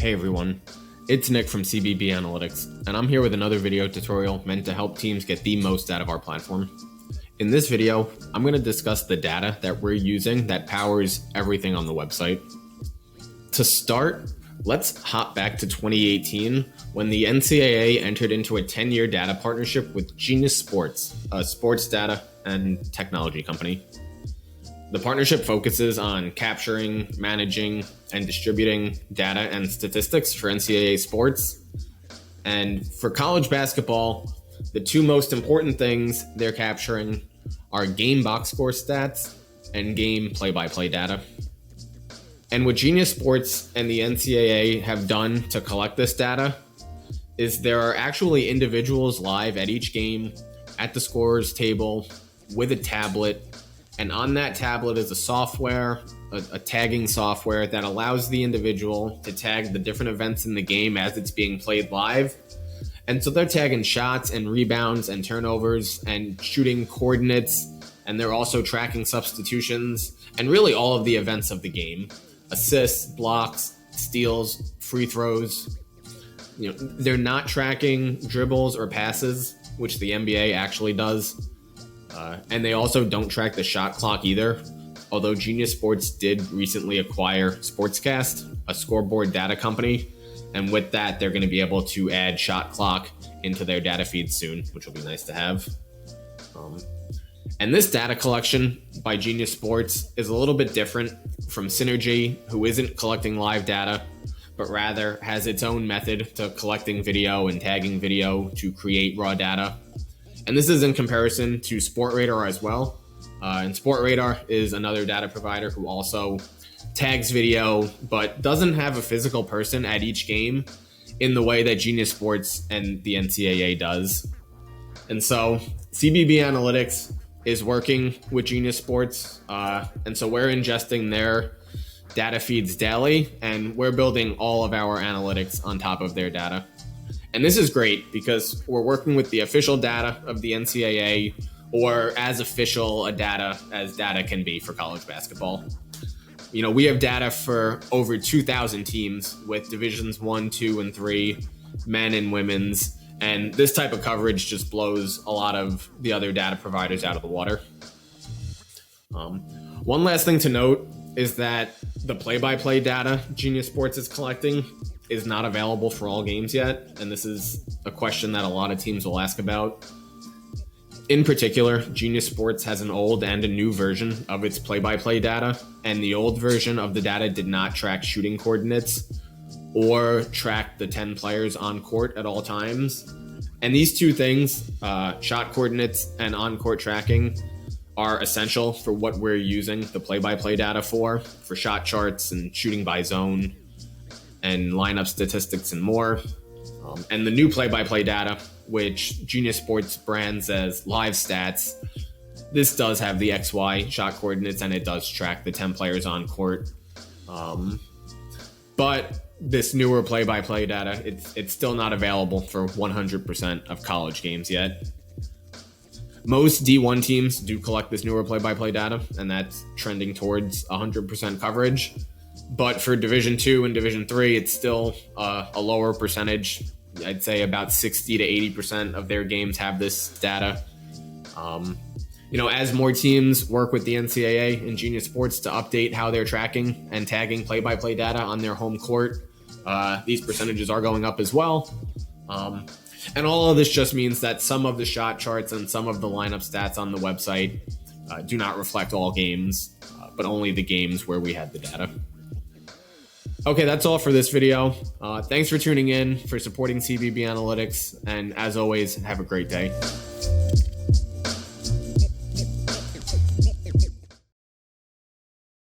Hey everyone, it's Nick from cbb-analytics, and I'm here with another video tutorial meant to help teams get the most out of our platform. In this video, I'm going to discuss the data that we're using that powers everything on the website. To start, let's hop back to 2018 when the NCAA entered into a 10-year data partnership with Genius Sports, a sports data and technology company. The partnership focuses on capturing, managing, and distributing data and statistics for NCAA sports. And for college basketball, the two most important things they're capturing are game box score stats and game play-by-play data. And what Genius Sports and the NCAA have done to collect this data is there are actually individuals live at each game at the scorers table with a tablet. And on that tablet is a software, a tagging software that allows the individual to tag the different events in the game as it's being played live. And so they're tagging shots and rebounds and turnovers and shooting coordinates. And they're also tracking substitutions and really all of the events of the game. Assists, blocks, steals, free throws. They're not tracking dribbles or passes, which the NBA actually does. And they also don't track the shot clock either, although Genius Sports did recently acquire Sportscast, a scoreboard data company. And with that, they're going to be able to add shot clock into their data feed soon, which will be nice to have. And this data collection by Genius Sports is a little bit different from Synergy, who isn't collecting live data, but rather has its own method to collecting video and tagging video to create raw data. And this is in comparison to Sportradar as well. And Sportradar is another data provider who also tags video, but doesn't have a physical person at each game in the way that Genius Sports and the NCAA does. And so cbb-analytics is working with Genius Sports. And so we're ingesting their data feeds daily, and we're building all of our analytics on top of their data. And this is great because we're working with the official data of the NCAA, or as official a data as data can be for college basketball. We have data for over 2,000 teams with divisions 1, 2, and 3, men and women's. And this type of coverage just blows a lot of the other data providers out of the water. One last thing to note is that the play-by-play data Genius Sports is collecting is not available for all games yet, and this is a question that a lot of teams will ask about. In particular, Genius Sports has an old and a new version of its play-by-play data, and the old version of the data did not track shooting coordinates or track the 10 players on court at all times. And these two things, shot coordinates and on-court tracking, are essential for what we're using the play-by-play data for shot charts and shooting by zone and lineup statistics and more. And the new play-by-play data, which Genius Sports brands as live stats, this does have the XY shot coordinates and it does track the 10 players on court. But this newer play-by-play data, it's still not available for 100% of college games yet. Most D1 teams do collect this newer play-by-play data, and that's trending towards 100% coverage. But for Division 2 and Division 3, it's still a lower percentage. I'd say about 60 to 80% of their games have this data. As more teams work with the NCAA and Genius Sports to update how they're tracking and tagging play-by-play data on their home court, these percentages are going up as well. And all of this just means that some of the shot charts and some of the lineup stats on the website do not reflect all games, but only the games where we had the data. Okay, that's all for this video. Thanks for tuning in, for supporting cbb-analytics, and as always, have a great day.